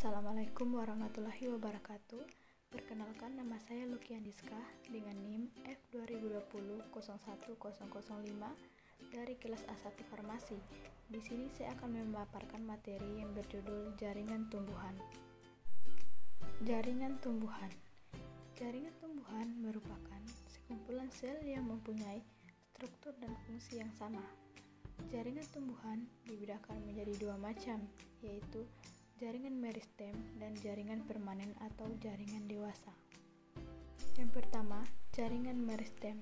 Assalamualaikum warahmatullahi wabarakatuh. Perkenalkan, nama saya Lukianiska dengan NIM F2020-01005 dari kelas A1 Farmasi. Di sini saya akan memaparkan materi yang berjudul Jaringan Tumbuhan. Jaringan tumbuhan. Jaringan tumbuhan merupakan sekumpulan sel yang mempunyai struktur dan fungsi yang sama. Jaringan tumbuhan dibedakan menjadi dua macam, yaitu jaringan meristem dan jaringan permanen atau jaringan dewasa. Yang pertama, jaringan meristem.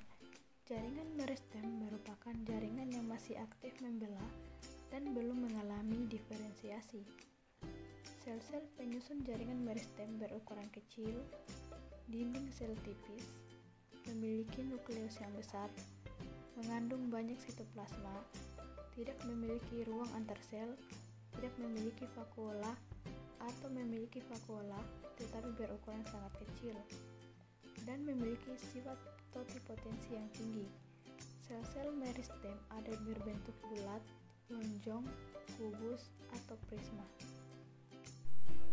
Jaringan meristem merupakan jaringan yang masih aktif membelah dan belum mengalami diferensiasi. Sel-sel penyusun jaringan meristem berukuran kecil, dinding sel tipis, memiliki nukleus yang besar, mengandung banyak sitoplasma, tidak memiliki ruang antar sel, tidak memiliki vakuola atau memiliki vakuola tetapi berukuran sangat kecil, dan memiliki sifat totipotensi yang tinggi. Sel-sel meristem ada berbentuk bulat, lonjong, kubus, atau prisma.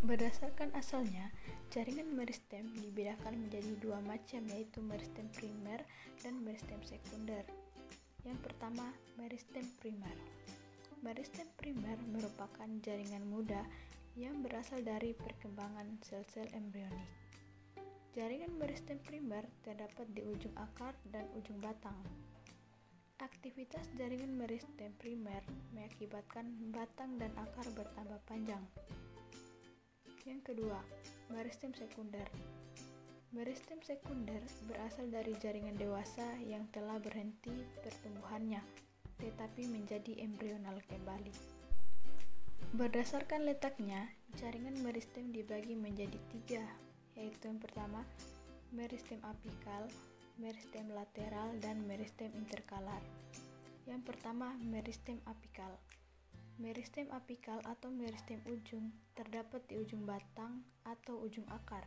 Berdasarkan asalnya, jaringan meristem dibedakan menjadi dua macam, yaitu meristem primer dan meristem sekunder. Yang pertama, meristem primer. Meristem primer merupakan jaringan muda yang berasal dari perkembangan sel-sel embrionik. Jaringan meristem primer terdapat di ujung akar dan ujung batang. Aktivitas jaringan meristem primer mengakibatkan batang dan akar bertambah panjang. Yang kedua, meristem sekunder. Meristem sekunder berasal dari jaringan dewasa yang telah berhenti pertumbuhannya, tetapi menjadi embrional kembali. Berdasarkan letaknya, jaringan meristem dibagi menjadi tiga, yaitu yang pertama, meristem apikal, meristem lateral, dan meristem interkalar. Yang pertama, meristem apikal. Meristem apikal atau meristem ujung terdapat di ujung batang atau ujung akar.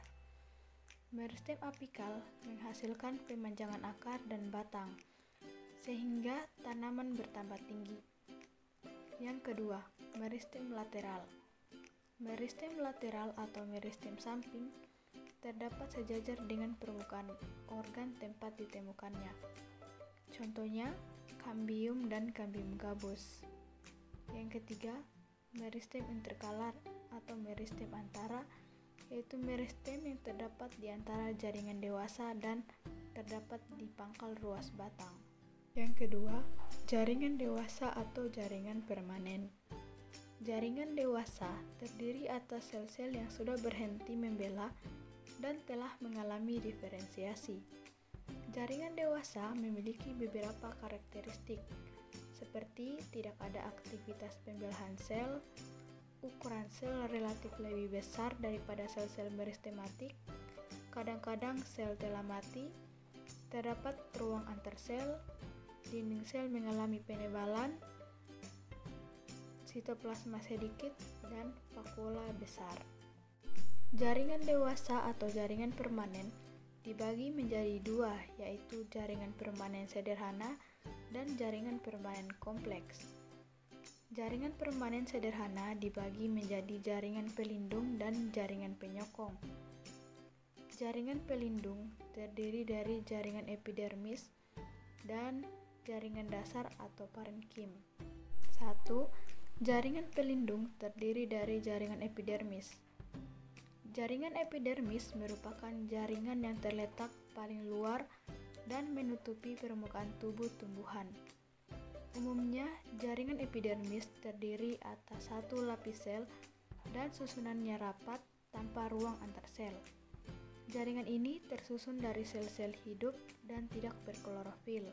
Meristem apikal menghasilkan pemanjangan akar dan batang, sehingga tanaman bertambah tinggi. Yang kedua, meristem lateral. Meristem lateral atau meristem samping terdapat sejajar dengan permukaan organ tempat ditemukannya. Contohnya, kambium dan kambium gabus. Yang ketiga, meristem interkalar atau meristem antara, yaitu meristem yang terdapat di antara jaringan dewasa dan terdapat di pangkal ruas batang. Yang kedua, jaringan dewasa atau jaringan permanen. Jaringan dewasa terdiri atas sel-sel yang sudah berhenti membelah dan telah mengalami diferensiasi. Jaringan dewasa memiliki beberapa karakteristik, seperti tidak ada aktivitas pembelahan sel, ukuran sel relatif lebih besar daripada sel-sel meristematik, kadang-kadang sel telah mati, terdapat ruang antar sel, dinding sel mengalami penebalan, sitoplasma sedikit, dan vakuola besar. Jaringan dewasa atau jaringan permanen dibagi menjadi dua, yaitu jaringan permanen sederhana dan jaringan permanen kompleks. Jaringan permanen sederhana dibagi menjadi jaringan pelindung dan jaringan penyokong. Jaringan pelindung terdiri dari jaringan epidermis dan jaringan dasar atau parenkim. 1. Jaringan pelindung terdiri dari jaringan epidermis. Jaringan epidermis merupakan jaringan yang terletak paling luar dan menutupi permukaan tubuh tumbuhan. Umumnya, jaringan epidermis terdiri atas satu lapis sel dan susunannya rapat tanpa ruang antar sel. Jaringan ini tersusun dari sel-sel hidup dan tidak berklorofil.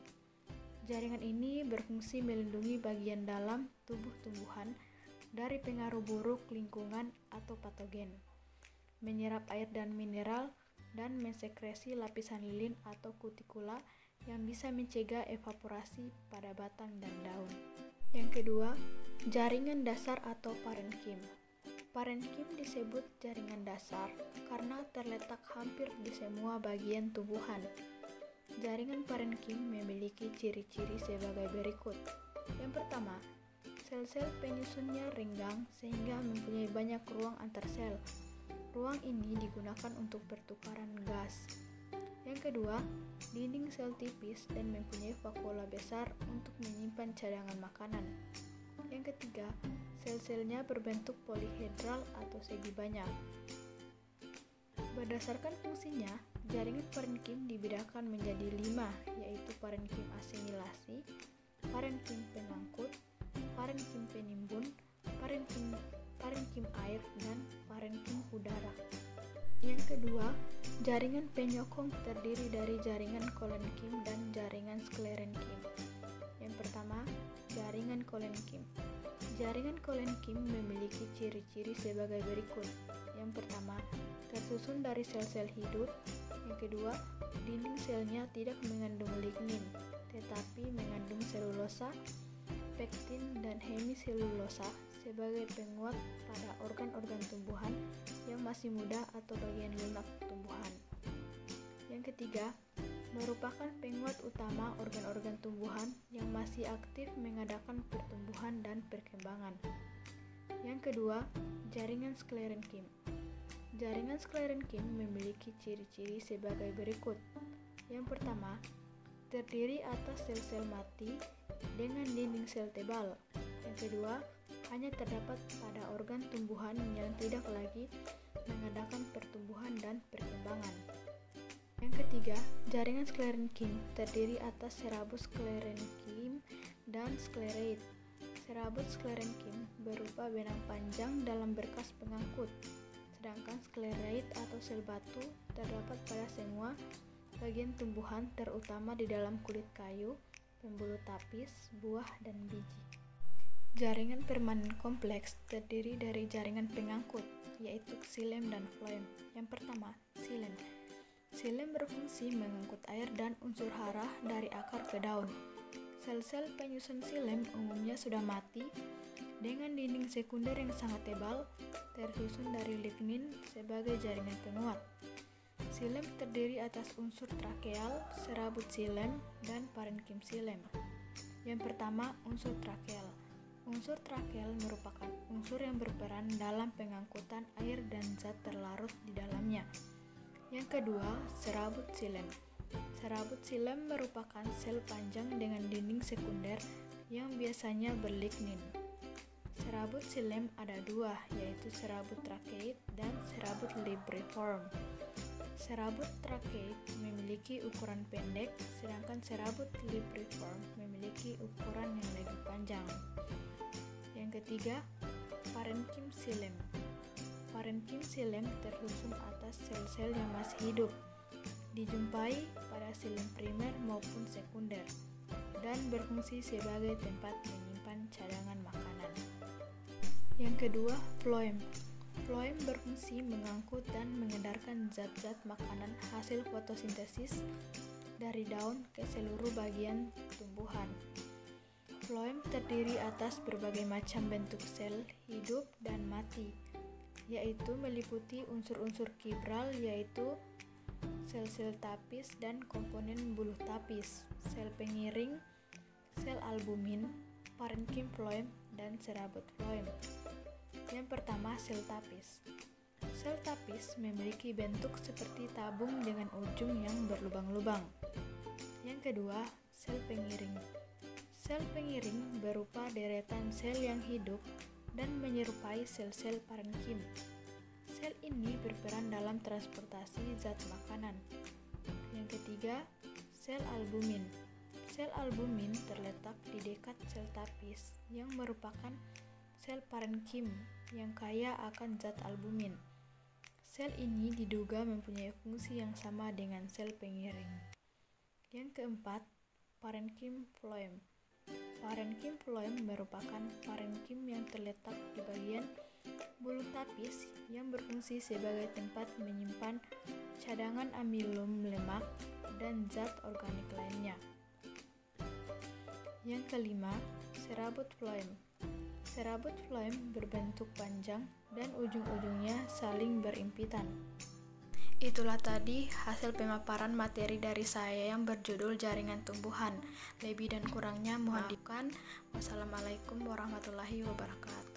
Jaringan ini berfungsi melindungi bagian dalam tubuh tumbuhan dari pengaruh buruk lingkungan atau patogen, menyerap air dan mineral, dan mensekresi lapisan lilin atau kutikula yang bisa mencegah evaporasi pada batang dan daun. Yang kedua, jaringan dasar atau parenkim. Parenkim disebut jaringan dasar karena terletak hampir di semua bagian tumbuhan. Jaringan parenkim memiliki ciri-ciri sebagai berikut. Yang pertama, Sel-sel penyusunnya renggang sehingga mempunyai banyak ruang antar sel. Ruang ini digunakan untuk pertukaran gas. Yang kedua, dinding sel tipis dan mempunyai vakuola besar untuk menyimpan cadangan makanan. Yang ketiga, sel-selnya berbentuk polihedral atau segi banyak. Berdasarkan fungsinya, jaringan parenkim dibedakan menjadi 5, yaitu parenkim asimilasi, parenkim pengangkut, parenkim penimbun, parenkim air, dan parenkim udara. Yang kedua, jaringan penyokong terdiri dari jaringan kolenkim dan jaringan sklerenkim. Yang pertama, jaringan kolenkim. Jaringan kolenkim memiliki ciri-ciri sebagai berikut. Yang pertama, tersusun dari sel-sel hidup. Yang kedua, dinding selnya tidak mengandung lignin, tetapi mengandung selulosa, pektin, dan hemiselulosa sebagai penguat pada organ-organ tumbuhan yang masih muda atau bagian lunak tumbuhan. Yang ketiga, merupakan penguat utama organ-organ tumbuhan yang masih aktif mengadakan pertumbuhan dan perkembangan. Yang kedua, jaringan sklerenkim. Jaringan sklerenkim memiliki ciri-ciri sebagai berikut. Yang pertama, terdiri atas sel-sel mati dengan dinding sel tebal. Yang kedua, hanya terdapat pada organ tumbuhan yang tidak lagi mengadakan pertumbuhan dan perkembangan. Yang ketiga, jaringan sklerenkim terdiri atas serabut sklerenkim dan sklereid. Serabut sklerenkim berupa benang panjang dalam berkas pengangkut, sedangkan sklereid atau sel batu terdapat pada semua bagian tumbuhan, terutama di dalam kulit kayu, pembuluh tapis, buah, dan biji. Jaringan permanen kompleks terdiri dari jaringan pengangkut, yaitu xilem dan floem. Yang pertama, xilem. Xilem berfungsi mengangkut air dan unsur hara dari akar ke daun. Sel-sel penyusun xilem umumnya sudah mati dengan dinding sekunder yang sangat tebal, tersusun dari lignin sebagai jaringan penguat. Xilem terdiri atas unsur trakeal, serabut xilem, dan parenkim xilem. Yang pertama, unsur trakeal. Unsur trakeal merupakan unsur yang berperan dalam pengangkutan air dan zat terlarut di dalamnya. Yang kedua, serabut xilem. Serabut xilem merupakan sel panjang dengan dinding sekunder yang biasanya berlignin. Serabut xilem ada dua, yaitu serabut trakeid dan serabut libriform. Serabut trakeid memiliki ukuran pendek, sedangkan serabut libriform memiliki ukuran yang lebih panjang. Yang ketiga, parenkim xilem. Parenkim xilem tersusun atas sel-sel yang masih hidup, dijumpai pada xilem primer maupun sekunder, dan berfungsi sebagai tempat menyimpan cadangan makanan. Yang kedua, floem. Floem berfungsi mengangkut dan mengedarkan zat-zat makanan hasil fotosintesis dari daun ke seluruh bagian tumbuhan. Floem terdiri atas berbagai macam bentuk sel hidup dan mati, yaitu meliputi unsur-unsur kibral, yaitu sel-sel tapis dan komponen buluh tapis, sel pengiring, sel albumin, parenkim floem, dan serabut floem. Yang pertama, sel tapis. Sel tapis memiliki bentuk seperti tabung dengan ujung yang berlubang-lubang. Yang kedua, sel pengiring. Sel pengiring berupa deretan sel yang hidup dan menyerupai sel-sel parenkim. Sel ini berperan dalam transportasi zat makanan. Yang ketiga, sel albumin. Sel albumin terletak di dekat sel tapis yang merupakan sel parenkim yang kaya akan zat albumin. Sel ini diduga mempunyai fungsi yang sama dengan sel pengiring. Yang keempat, parenkim floem. Parenkim floem merupakan parenkim yang terletak di bagian buluh tapis yang berfungsi sebagai tempat menyimpan cadangan amilum lemak dan zat organik lainnya. Yang kelima, serabut floem. Serabut floem berbentuk panjang dan ujung-ujungnya saling berimpitan. Itulah tadi hasil pemaparan materi dari saya yang berjudul Jaringan Tumbuhan. Lebih dan kurangnya mohon dimaafkan. Wassalamualaikum warahmatullahi wabarakatuh.